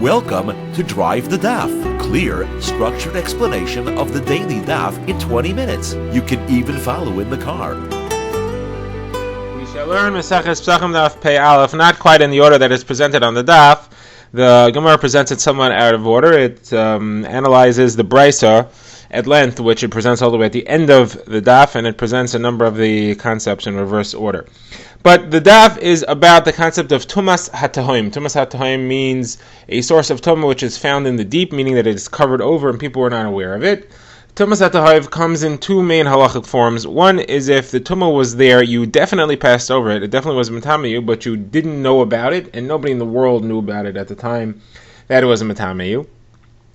Welcome to Drive the Daf. Clear, structured explanation of the daily Daf in 20 minutes. You can even follow in the car. We shall learn Pesachim Daf Pei Aleph, not quite in the order that is presented on the Daf. The Gemara presents it somewhat out of order. It analyzes the Brisa at length, which it presents all the way at the end of the Daf, and it presents a number of the concepts in reverse order. But the Daf is about the concept of Tumas HaTahoim. Tumas HaTahoim means a source of Tumah which is found in the deep, meaning that it is covered over and people are not aware of it. Tumas HaTahoim comes in two main halachic forms. One is if the Tumah was there, you definitely passed over it. It definitely was Matame you, but you didn't know about it, and nobody in the world knew about it at the time that it was Matame you.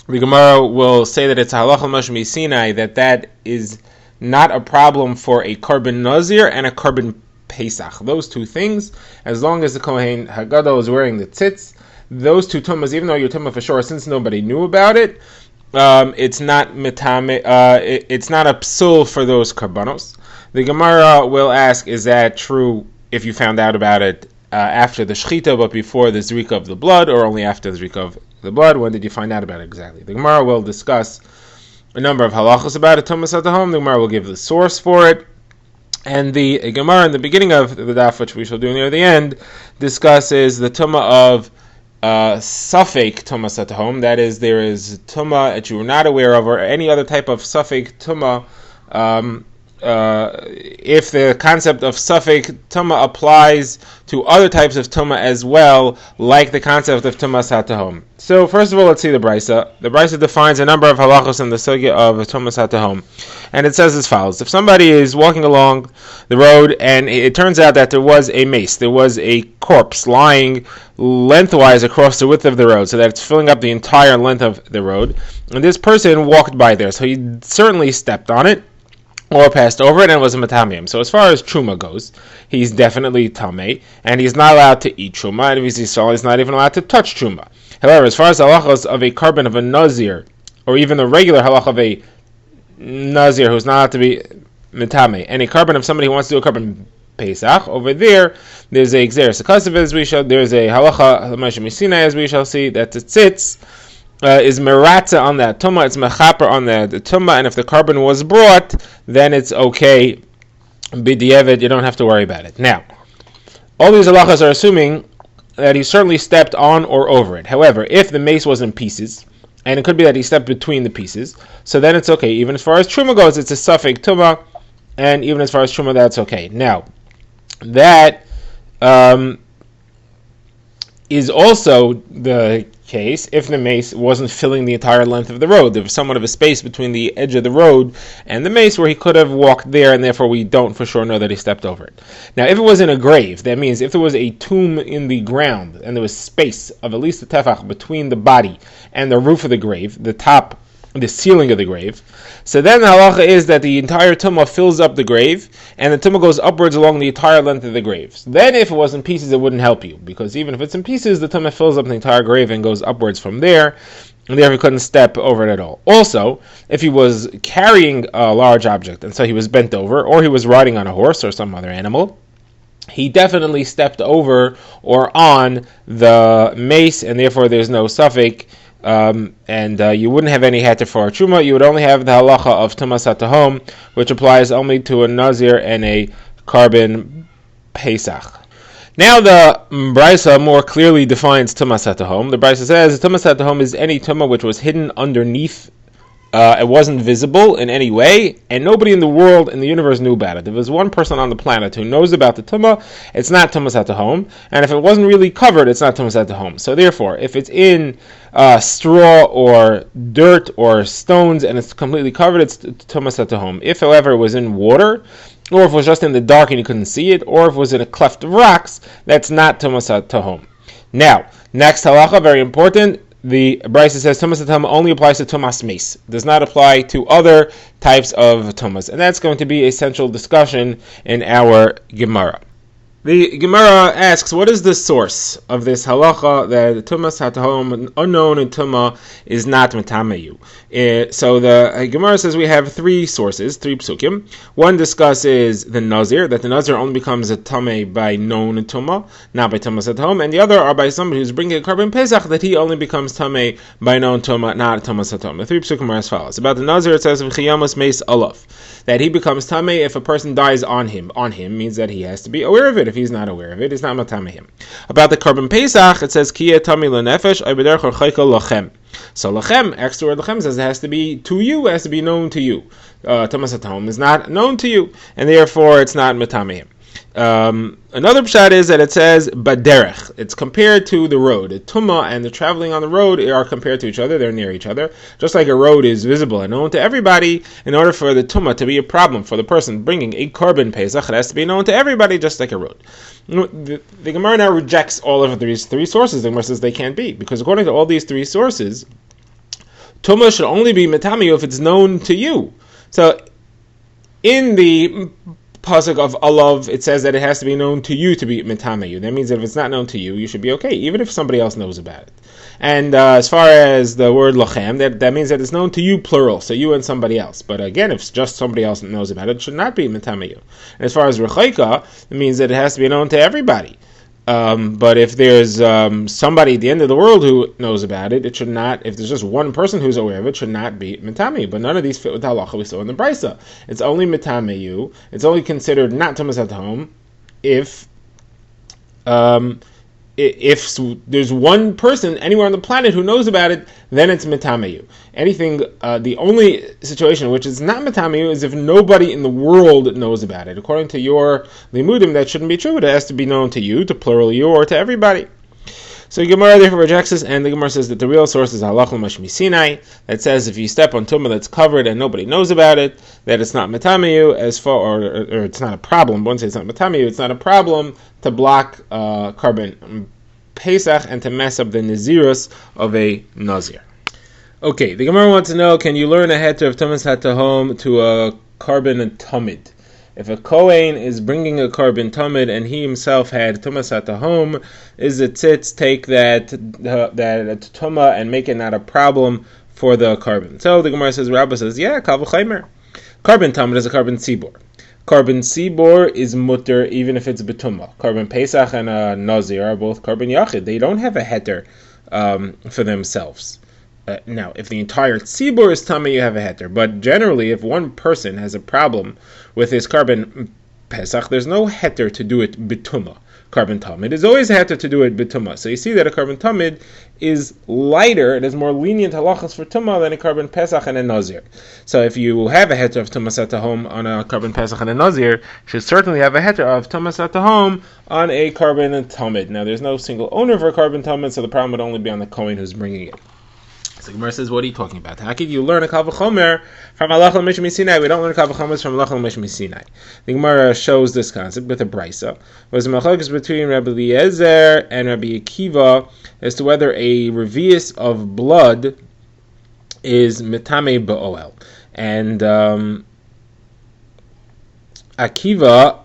The Gemara will say that it's a halacha mashmi Sinai, that is not a problem for a carbon nazir and a carbon Pesach. Those two things, as long as the Kohen Hagadol is wearing the tzitz, those two tumas, even though you're tumah for sure, since nobody knew about it, it's not mitame. It's not a psul for those karbanos. The Gemara will ask, is that true if you found out about it after the shechita, but before the zrika of the blood, or only after the zrika of the blood? When did you find out about it exactly? The Gemara will discuss a number of halachos about it. Tumas HaTahom. The Gemara will give the source for it. And the Gemara in the beginning of the daf, which we shall do near the end, discusses the tumah of safek tumas HaTahom. That is, there is tumah that you were not aware of, or any other type of safek tumah. If the concept of safek tumah applies to other types of tumah as well, like the concept of tumas HaTahom. So first of all, let's see the Brisa. The Brisa defines a number of halachos in the sugya of tumas HaTahom, and it says as follows: if somebody is walking along the road and it turns out that there was a mace, there was a corpse lying lengthwise across the width of the road, so that it's filling up the entire length of the road, and this person walked by there, so he certainly stepped on it or passed over it and was a matamim. So as far as truma goes, he's definitely tamei, and he's not allowed to eat truma, and if he's Yisrael, he's not even allowed to touch truma. However, as far as halachos of a carbon of a nazir, or even the regular halach of a nazir who's not allowed to be matame, and a carbon of somebody who wants to do a carbon Pesach, over there's a gzeres akasav, as we shall, there's a halacha mashmi Sinai, as we shall see, that the tzitz is meratza on that tumah, it's mechaper on the tumah, and if the carbon was brought, then it's okay. B'diavad, you don't have to worry about it. Now, all these halachas are assuming that he certainly stepped on or over it. However, if the mace was in pieces, and it could be that he stepped between the pieces, so then it's okay. Even as far as truma goes, it's a safek tumah, and even as far as truma, that's okay. Now, that is also the case if the mace wasn't filling the entire length of the road. There was somewhat of a space between the edge of the road and the mace where he could have walked there, and therefore we don't for sure know that he stepped over it. Now, if it was in a grave, that means if there was a tomb in the ground and there was space of at least a tefach between the body and the roof of the grave, the ceiling of the grave, so then the halacha is that the entire tumah fills up the grave, and the tumah goes upwards along the entire length of the grave. So then if it was in pieces, it wouldn't help you, because even if it's in pieces, the tumah fills up the entire grave and goes upwards from there, and therefore he couldn't step over it at all. Also, if he was carrying a large object, and so he was bent over, or he was riding on a horse or some other animal, he definitely stepped over or on the mace, and therefore there's no suffix. And you wouldn't have any heter for a truma. You would only have the halacha of tumas HaTahom, which applies only to a nazir and a carbon Pesach. Now the Brisa more clearly defines tumas HaTahom. The Brisa says tumas HaTahom is any tumah which was hidden underneath. It wasn't visible in any way, and nobody in the world, in the universe, knew about it. If there's one person on the planet who knows about the tumah, it's not tumas HaTahom, and if it wasn't really covered, it's not tumas HaTahom. So therefore, if it's in straw or dirt or stones and it's completely covered, it's tumas HaTahom. If, however, it was in water, or if it was just in the dark and you couldn't see it, or if it was in a cleft of rocks, that's not tumas HaTahom. Now, next halacha, very important. The Brisa says tumas HaTahom only applies to tumas mace. Does not apply to other types of tumas, and that's going to be a central discussion in our Gemara. The Gemara asks, what is the source of this halacha that tumas hatahom, unknown in tuma, is not metameyu? So the Gemara says we have three sources, three psukim. One discusses the nazir, that the nazir only becomes a tame by known in tuma, not by tumas hatahom, and the other are by somebody who's bringing a carbon pesach, that he only becomes tame by known tuma, not tumas hatahom. The three psukim are as follows. About the nazir, it says v'chiyamas meis alav, that he becomes tame if a person dies on him. On him means that he has to be aware of it. If he's not aware of it, it's not matame him. About the carbon pesach, it says kiya tami lenefesh oibederch or chayka lachem. So lachem, extra word lachem, says it has to be to you, it has to be known to you. Tumas hatahom is not known to you, and therefore it's not matame him. Another pshat is that it says baderech. It's compared to the road. The tumah and the traveling on the road are compared to each other. They're near each other. Just like a road is visible and known to everybody, in order for the tumah to be a problem for the person bringing a carbon pesach, it has to be known to everybody, just like a road. The Gemara now rejects all of these three sources. The Gemara says they can't be, because according to all these three sources, tumah should only be metami if it's known to you. So in the pasuk of alav, it says that it has to be known to you to be metameyu. That means that if it's not known to you, you should be okay, even if somebody else knows about it. And as far as the word lachem, that means that it's known to you, plural, so you and somebody else. But again, if just somebody else knows about it, it should not be metameyu. And as far as rechaika, it means that it has to be known to everybody. But if there's somebody at the end of the world who knows about it, it should not, if there's just one person who's aware of it, it should not be metame. But none of these fit with the halacha we saw in the brisa. It's only metameyu. It's only considered not tumas hatahom if there's one person anywhere on the planet who knows about it, then it's metameyu. The only situation in which it's not metameyu is if nobody in the world knows about it. According to your limudim, that shouldn't be true. It has to be known to you, to plural you, or to everybody. So Gemara therefore rejects this, and the Gemara says that the real source is halach l'mashmi Sinai, that says if you step on tumah that's covered and nobody knows about it, that it's not metameyu, or it's not a problem. Once it's not metameyu, it's not a problem to block carbon pesach and to mess up the nazirus of a nazir. Okay, the Gemara wants to know, can you learn a heter of tumas hatahom to a carbon tamid? If a Kohen is bringing a carbon tamid and he himself had tumas hatahom, is it tzitz take that tumah and make it not a problem for the carbon? So the Gemara says, Rabbah says, yeah, kal v'chaymer. Carbon tamid is a carbon tzibor. Carbon tzibor is mutter even if it's betumah. Carbon pesach and a nazir are both carbon yachid. They don't have a heter for themselves. Now, if the entire tzibur is tummy, you have a heter. But generally, if one person has a problem with his carbon pesach, there's no heter to do it bitumah. Carbon tamid is always a heter to do it bitumah. So you see that a carbon tamid is lighter, it is more lenient halachas for tumah than a carbon pesach and a nazir. So if you have a heter of tumas hatahom on a carbon pesach and a nazir, you should certainly have a heter of tumas hatahom on a carbon tamid. Now, there's no single owner for a carbon tamid, so the problem would only be on the Kohen who's bringing it. So Gemara says, what are you talking about? How could you learn a kal v'chomer from halach l'mishmi Sinai? We don't learn kal v'chomer from halach l'mishmi Sinai. The Gemara shows this concept with a brisa. Was a machlokes between Rabbi Eliezer and Rabbi Akiva as to whether a revius of blood is metame ba'oel. And Rabbi Akiva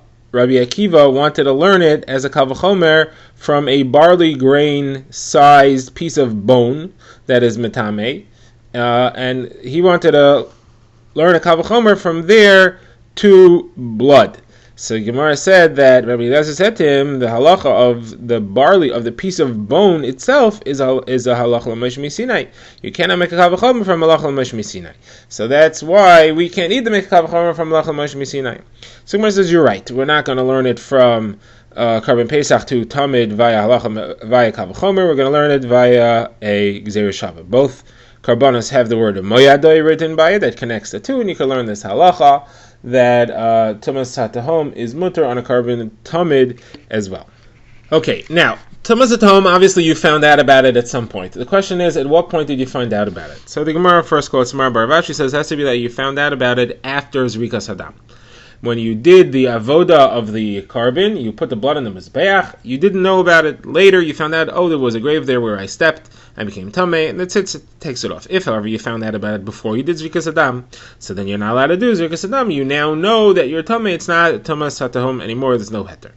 wanted to learn it as a kal v'chomer from a barley grain-sized piece of bone that is metame, and he wanted to learn a kal v'chomer from there to blood. So Gemara said that Rabbi Eliezer said to him, the halacha of the barley, of the piece of bone itself, is a halacha l'mishmi Sinai. You cannot make a kal v'chomer from halacha l'mishmi Sinai. So that's why we can't either make a kal v'chomer from halacha l'mishmi Sinai. So Gemara says, you're right. We're not going to learn it from carbon pesach to tamid via halacha via kal v'chomer. We're going to learn it via a gzeira shava. Both karbanos have the word moyadoi written by it that connects the two, and you can learn this halacha that tumas hatahom is mutter on a carbon tamid as well. Okay, now tumas hatahom, obviously you found out about it at some point. The question is, at what point did you find out about it? So the Gemara first quotes Mar Baravashi says it has to be that you found out about it after Zrikas Hadam. When you did the avoda of the carbon, you put the blood in the mizbeach, you didn't know about it. Later you found out, there was a grave there where I stepped, I became tamei, and that's it, takes it off. If, however, you found out about it before you did Zrikas Hadam, so then you're not allowed to do Zrikas Hadam. You now know that you're tamei, it's not tumas hatahom anymore, there's no heter.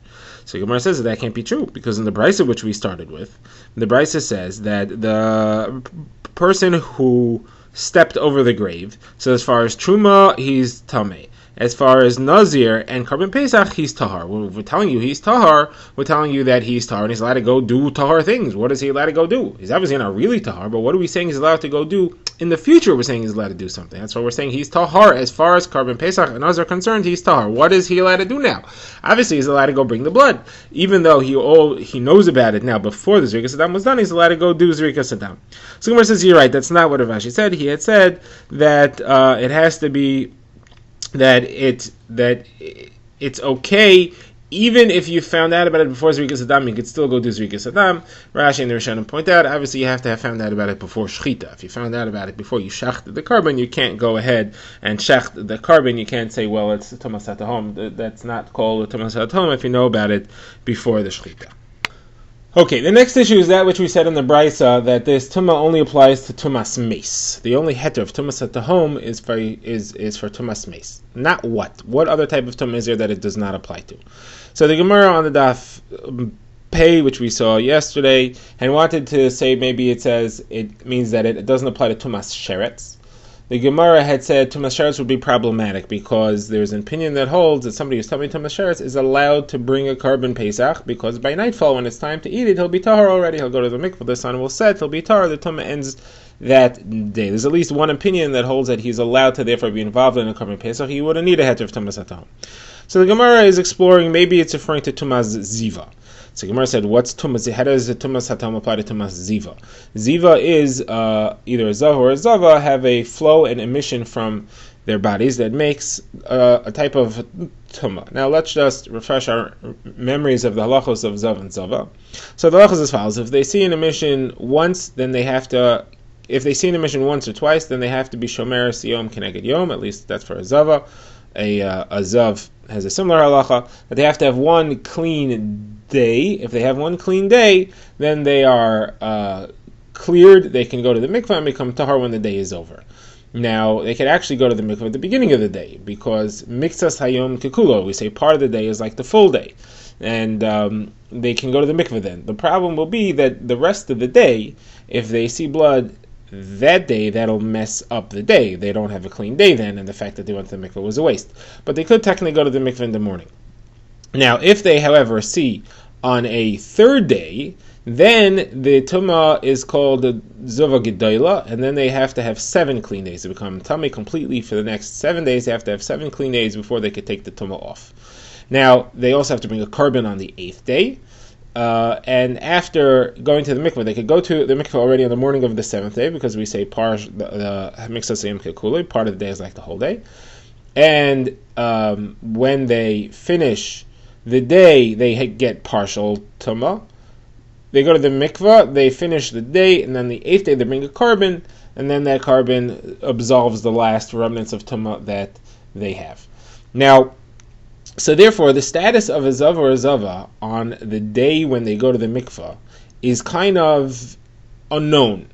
So Gemara says that can't be true, because in the Brisa which we started with, the Brisa says that the person who stepped over the grave, so as far as Truma, he's Tameh. As far as Nazir and Karban Pesach, he's Tahar. We're telling you he's Tahar, we're telling you that he's Tahar, and he's allowed to go do Tahar things. What is he allowed to go do? He's obviously not really Tahar, but what are we saying he's allowed to go do? In the future, we're saying he's allowed to do something. That's why we're saying he's Tahar. As far as Karban Pesach and Nazir are concerned, he's Tahar. What is he allowed to do now? Obviously, he's allowed to go bring the blood. Even though he knows about it now before the Zrikas Adam was done, he's allowed to go do Zrikas Adam. So Gemara says, you're right, that's not what Rav Ashi said. He had said that it has to be that it's okay, even if you found out about it before Zrikas Adam, you could still go do Zrikas Adam. Rashi and the Rishonim point out, obviously you have to have found out about it before Shechita. If you found out about it before you shechted the carbon, you can't go ahead and shecht the carbon. You can't say, well, it's Tumas HaTahom. That's not called a Tumas HaTahom if you know about it before the Shechita. Okay, the next issue is that which we said in the Brisa, that this Tumah only applies to Tumas Meis. The only heter of Tumas HaTahom is for Tumas Meis. Not what? What other type of Tumah is there that it does not apply to? So the Gemara on the Daf Pei, which we saw yesterday, and wanted to say maybe it says it means that it doesn't apply to Tumas Sheretz. The Gemara had said Tumas Sheretz would be problematic because there's an opinion that holds that somebody who's telling Tumas Sheretz is allowed to bring a carbon Pesach, because by nightfall, when it's time to eat it, he'll be tahar already. He'll go to the mikveh, the sun will set, he'll be tahar, the Tumah ends that day. There's at least one opinion that holds that he's allowed to therefore be involved in a carbon Pesach. He wouldn't need a heter of Tumas HaTahom. So the Gemara is exploring, maybe it's referring to Tumas Ziva. So Gemara said, what's Tumas? How does the Tumas HaTahom apply to Tumas Ziva? Ziva is either a Zav or a Zava have a flow and emission from their bodies that makes a type of Tumah. Now let's just refresh our memories of the halachos of Zav and Zava. So the halachos is as follows. If they see an emission once, then they have to, if they see an emission once or twice, then they have to be Shomer Siyom Keneged Yom, at least that's for a Zava. A Zav has a similar halacha, that they have to have one clean day. If they have one clean day, then they are cleared. They can go to the mikveh and become tahar when the day is over. Now, they can actually go to the mikveh at the beginning of the day, because mikzas hayom kekulo, we say part of the day is like the full day. And they can go to the mikveh then. The problem will be that the rest of the day, if they see blood that day, that'll mess up the day. They don't have a clean day then, and the fact that they went to the mikveh was a waste. But they could technically go to the mikveh in the morning. Now, if they, however, see on a third day, then the Tumah is called the Zova Gedola, and then they have to have 7 clean days to become Tameh completely. For the next 7 days, they have to have 7 clean days before they could take the Tumah off. Now, they also have to bring a carbon on the 8th day, and after going to the mikveh, they could go to the mikveh already on the morning of the 7th day, because we say the Mikzas Yom Kekule, part of the day is like the whole day. And when they finish the day, they get partial Tumah. They go to the mikveh, they finish the day, and then the 8th day they bring a carbon, and then that carbon absolves the last remnants of Tumah that they have. Now, so therefore, the status of a Zav or a Zava on the day when they go to the mikveh is kind of unknown.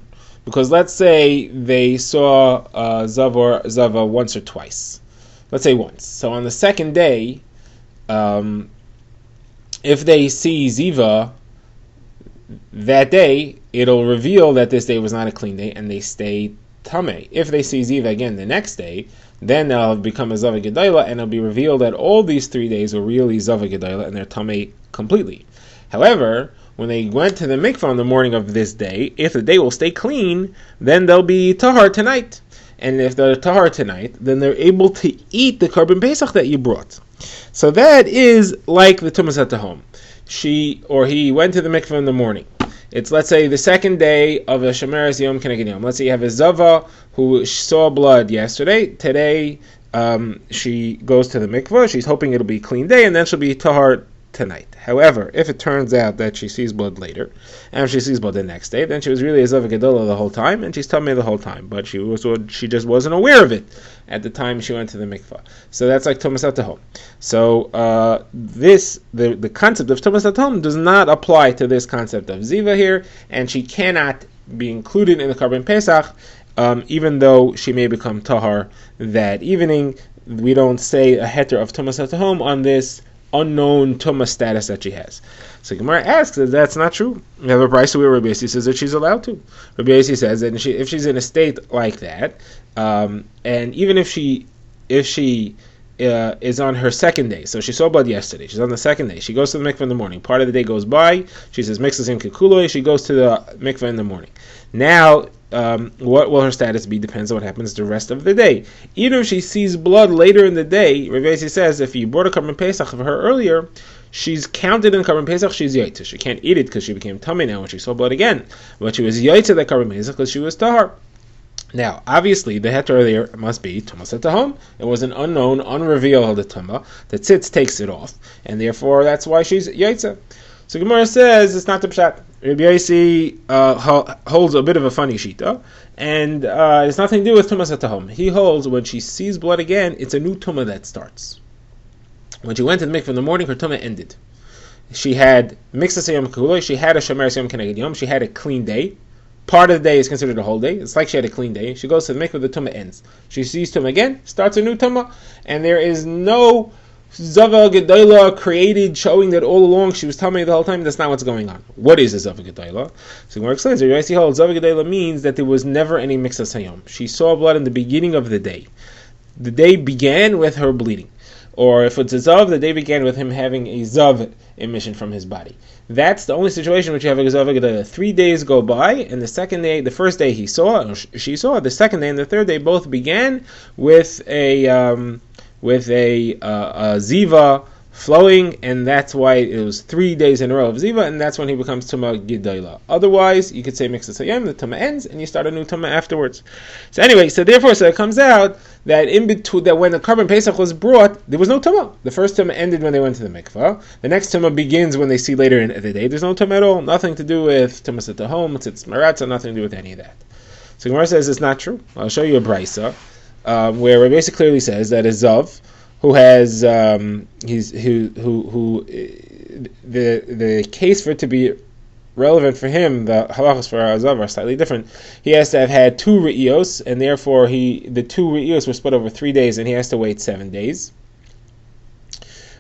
Because let's say they saw a Zav or Zava once or twice. Let's say once. So on the second day, if they see Ziva that day, it'll reveal that this day was not a clean day, and they stay Tameh. If they see Ziva again the next day, then they'll have become a Zava Gedola, and it'll be revealed that all these 3 days were really Zava Gedola, and they're Tameh completely. However, when they went to the mikvah on the morning of this day, if the day will stay clean, then they'll be Tahar tonight. And if they're Tahar tonight, then they're able to eat the carbon Pesach that you brought. So that is like the Tumas HaTahom. She or he went to the mikveh in the morning. It's, let's say, the second day of a Shemeres Yom Keneged Yom. Let's say you have a Zava who saw blood yesterday. Today, she goes to the mikveh. She's hoping it'll be a clean day, and then she'll be Tahar tonight. However, if it turns out that she sees blood later, and she sees blood the next day, then she was really a Zava Gedola the whole time, and she's Tameh the whole time. But she just wasn't aware of it at the time she went to the mikveh. So that's like Tumas HaTahom. So the concept of Tumas HaTahom does not apply to this concept of Ziva here, and she cannot be included in the carbon Pesach, even though she may become Tahar that evening. We don't say a heter of Tumas HaTahom on this unknown tumah status that she has. So Gemara asks that that's not true. We have a brisa where Rabbi Yossi says that she's allowed to. Rabbi Yossi says that if she's in a state like that, and even if she is on her second day, so she saw blood yesterday, she's on the second day, she goes to the mikveh in the morning, part of the day goes by, she says mixes in kikuloi, she goes to the mikveh in the morning. Now, what will her status be depends on what happens the rest of the day. Even if she sees blood later in the day, Rabbi Yossi says if you brought a Karban Pesach of her earlier, she's counted in Karban Pesach, she's yaitza. She can't eat it because she became tummy now when she saw blood again. But she was yaitza that Karban Pesach because she was tahar. Now, obviously, the heter there must be Tumas at the home. It was an unknown, unrevealed Tumah. The tzitz takes it off, and therefore that's why she's yaitza. So Gemara says it's not the pshat. Rabbi Yossi holds a bit of a funny shita, and it's nothing to do with Tumas at the home. He holds when she sees blood again, it's a new Tumah that starts. When she went to the mikveh in the morning, her Tumah ended. She had mixas yom kuloi, she had a shomer yom keneged yom, she had a clean day. Part of the day is considered a whole day. It's like she had a clean day. She goes to the mikveh, the tumah ends. She sees tumah again, starts a new tumah, and there is no zava gedola created showing that all along she was tumah the whole time. That's not what's going on. What is a zava gedola? So Gemara explains. You see how zava gedola means that there was never any mixas hayom. She saw blood in the beginning of the day. The day began with her bleeding. Or if it's a zav, the day began with him having a zav emission from his body. That's the only situation which you have a zav gedola. 3 days go by, and the second day, the first day he saw, or she saw, the second day and the third day both began with a ziva flowing, and that's why it was 3 days in a row of ziva, and that's when he becomes tumah gedola. Otherwise, you could say mixas hayom, the tumah ends, and you start a new tumah afterwards. So anyway, so it comes out that in between, that when the Karban Pesach was brought, there was no tumah. The first tumah ended when they went to the mikvah. The next tumah begins when they see later in the day. There's no tumah at all. Nothing to do with tumas at the home. It's maratza. Nothing to do with any of that. So Gemara says it's not true. I'll show you a brisa where Rabbi Yossi clearly says that a zav who has the case for it to be relevant for him, the halachas for Azav are slightly different. He has to have had 2 re'iyos, and therefore the 2 re'iyos were split over 3 days, and he has to wait 7 days.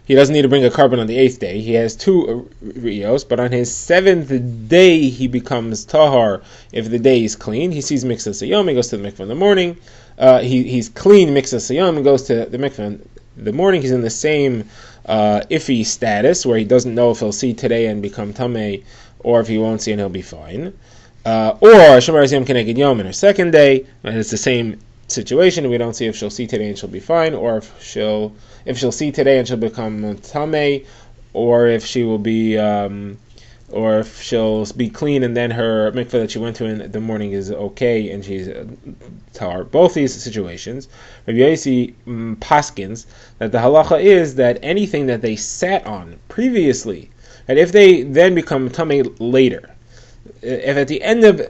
He doesn't need to bring a carbon on the 8th day. He has 2 re'iyos, but on his 7th day he becomes tahar if the day is clean. He sees mixas hayom, he goes to the mikveh in the morning. He's clean mixas hayom and goes to the mikveh in the morning. He's in the same iffy status where he doesn't know if he'll see today and become tamei, or if he won't see and he'll be fine. Or Shomer Yom Keneged Yom in her second day, and it's the same situation. We don't see if she'll see today and she'll be fine, or if she'll see today and she'll become tamei, or if she will be, or if she'll be clean and then her mikveh that she went to in the morning is okay and she's tahar. Both these situations, Rabbi Yossi paskins that the halacha is that anything that they sat on previously, and if they then become tamei later, if at the end of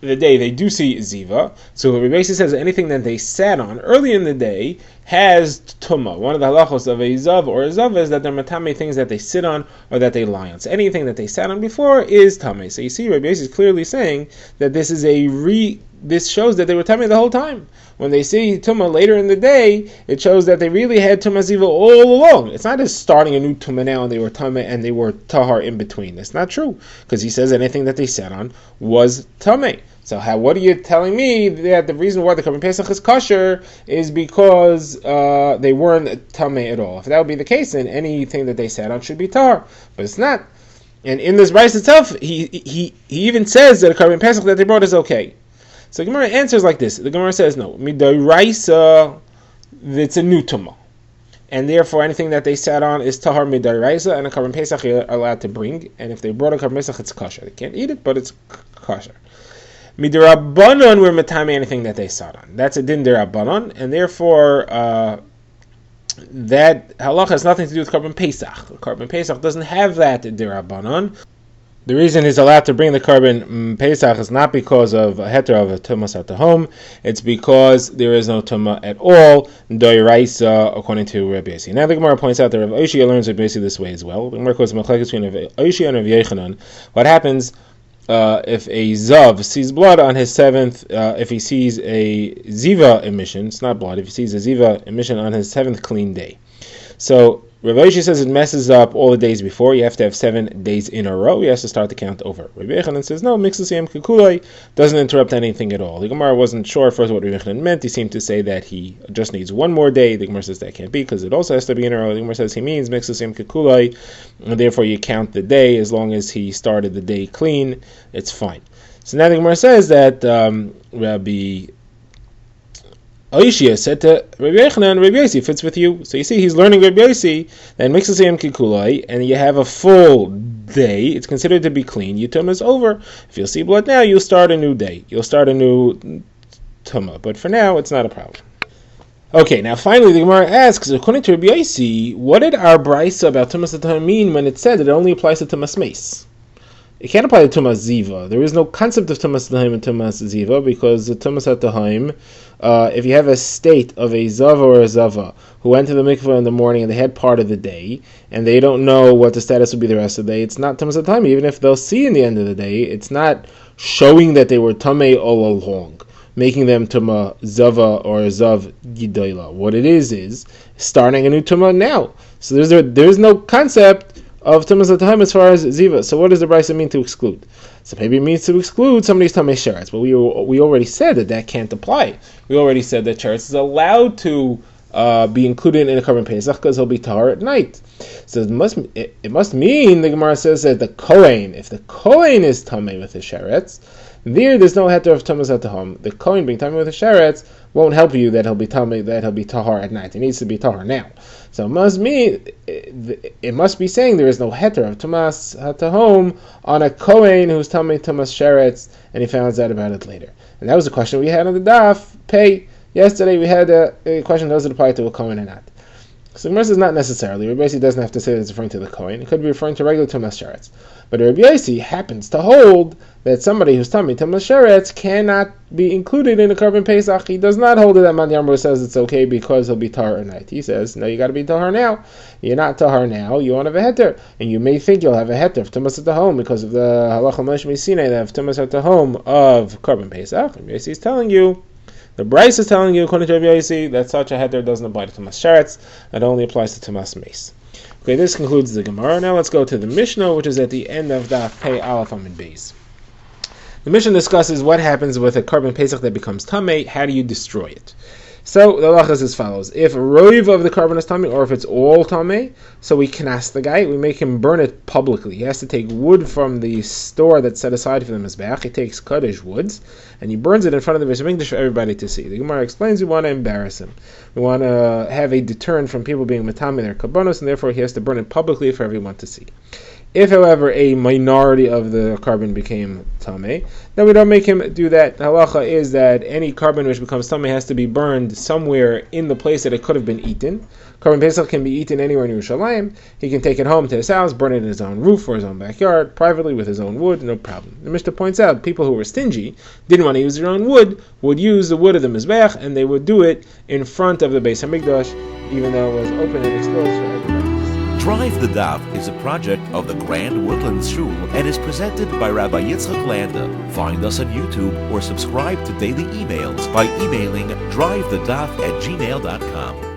the day they do see ziva, so Rabbi Yossi says anything that they sat on early in the day has tumah. One of the halachos of a zav or a zav is that they're matame things that they sit on or that they lie on. So anything that they sat on before is tamei. So you see, Rabbi Yossi is clearly saying that this is this shows that they were tamei the whole time. When they see tumah later in the day, it shows that they really had tumah ziva all along. It's not just starting a new tumah now and they were tamei and they were tahar in between. That's not true, because he says anything that they sat on was tamei. So what are you telling me that the reason why the Karban Pesach is kosher is because they weren't tamei at all? If that would be the case, then anything that they sat on should be tahar, but it's not. And in this brayso itself, he even says that a Karban Pesach that they brought is okay. So the Gemara answers like this. The Gemara says, no, midaraisa, it's a new tumah, and therefore anything that they sat on is tahar midaraisa, and a Karban Pesach you're allowed to bring, and if they brought a Karban Pesach, it's kosher. They can't eat it, but it's kosher. Midarabanon, we're matame anything that they sat on. That's a din derabanon, and therefore that halacha has nothing to do with Karban Pesach. Karban Pesach doesn't have that derabanon. The reason he's allowed to bring the Karban Pesach is not because of a heter of a tumas at the home. It's because there is no tumah at all, doiraisa, according to Rabbi Yossi. Now the Gemara points out that Rabbi Oshia learns Rabbi Yossi this way as well. The Gemara quotes Machlekes between Rabbi Oshia and Rabbi Yechanan. What happens if a zav sees blood on his 7th, if he sees a ziva emission, it's not blood, if he sees a ziva emission on his 7th clean day. So Rav Oshi says it messes up all the days before. You have to have 7 days in a row. You have to start the count over. Rabbi Yechanan says no, mixes yam kekulai doesn't interrupt anything at all. The Gemara wasn't sure first what Rabbi Yechanan meant. He seemed to say that he just needs one more day. The Gemara says that can't be because it also has to be in a row. The Gemara says he means mixes yam kekulai, and therefore you count the day as long as he started the day clean. It's fine. So now the Gemara says that Rabbi Oishia said to Rabbi Yechanan, Rabbi Yossi fits with you. So you see, he's learning Rabbi Yossi, and mixes yam kikulai, and you have a full day. It's considered to be clean. Your tumah is over. If you'll see blood now, you'll start a new day. You'll start a new tumah. But for now, it's not a problem. Okay, now finally the Gemara asks, according to Rabbi Yossi, what did our brisa about tumas atahim mean when it said that it only applies to tumas meis? It can't apply to tumas ziva. There is no concept of tumas atahim and tumas ziva because the tumas atahim, if you have a state of a zava or a zava who went to the mikveh in the morning and they had part of the day and they don't know what the status will be the rest of the day, it's not tumas atahim. Even if they'll see in the end of the day, it's not showing that they were tamei all along, making them tuma zava or zav gidoila. What it is starting a new tuma now. So there's no concept of tumas atahim as far as ziva. So what does the brisa mean to exclude? So maybe it means to exclude somebody's tamei sheretz, but we already said that can't apply. We already said that sheretz is allowed to be included in a korban pesach because he'll be tahar at night. So it must mean, the Gemara says, that the kohen, if the kohen is tamei with his sheretz, there's no heter of tumas atahim. The kohen being tamei with his sheretz won't help you that he'll be tamei, that he'll be tahar at night. He needs to be tahar now. So it must be saying there is no heter of tumas hatahom on a kohen who's tamei tumas sheretz, and he finds out about it later. And that was the question we had on the daf pay yesterday. We had a question: does it apply to a kohen or not? So Gemara says not necessarily. Rabbi Yossi doesn't have to say that it's referring to the kohen. It could be referring to regular tumas sheretz. But Rabbi Yossi happens to hold that somebody who's tamei tumas sheretz cannot be included in the korban pesach. He does not hold it that Man Yamro says it's okay because he'll be tahar at night. He says, no, you got to be tahar now. You're not tahar now. You won't have a heter, and you may think you'll have a heter of tumas atahom because of the halacha Moshe Sinai that of tumas atahom of korban pesach. Rabbi Yossi is telling you. The Bryce is telling you, according to Rabbi Yossi, that such a heter doesn't apply to tumas sheretz. It only applies to tumas meis. Okay, this concludes the Gemara. Now let's go to the Mishnah, which is at the end of Daf Pei Aleph Amud Beis. The Mishnah discusses what happens with a korban pesach that becomes tamei. How do you destroy it? So the halacha is as follows: if a roiv of the korban is tamei, or if it's all tamei, so we knas the guy. We make him burn it publicly. He has to take wood from the store that's set aside for the mizbeach. He takes kaddish woods and he burns it in front of the Beis Hamikdash for everybody to see. The Gemara explains we want to embarrass him. We want to have a deterrent from people being matami their kabbanos, and therefore he has to burn it publicly for everyone to see. If, however, a minority of the carbon became tamei, then we don't make him do that. The halacha is that any carbon which becomes tamei has to be burned somewhere in the place that it could have been eaten. Carbon pesach can be eaten anywhere in Yerushalayim. He can take it home to his house, burn it in his own roof or his own backyard, privately with his own wood, no problem. The Mishnah points out people who were stingy, didn't want to use their own wood, would use the wood of the mizbeach, and they would do it in front of the Beis Hamikdash, even though it was open and exposed for everybody. Drive the Daf is a project of the Grand Woodlands Shul and is presented by Rabbi Yitzchak Landa. Find us on YouTube or subscribe to daily emails by emailing drivethedaf@gmail.com.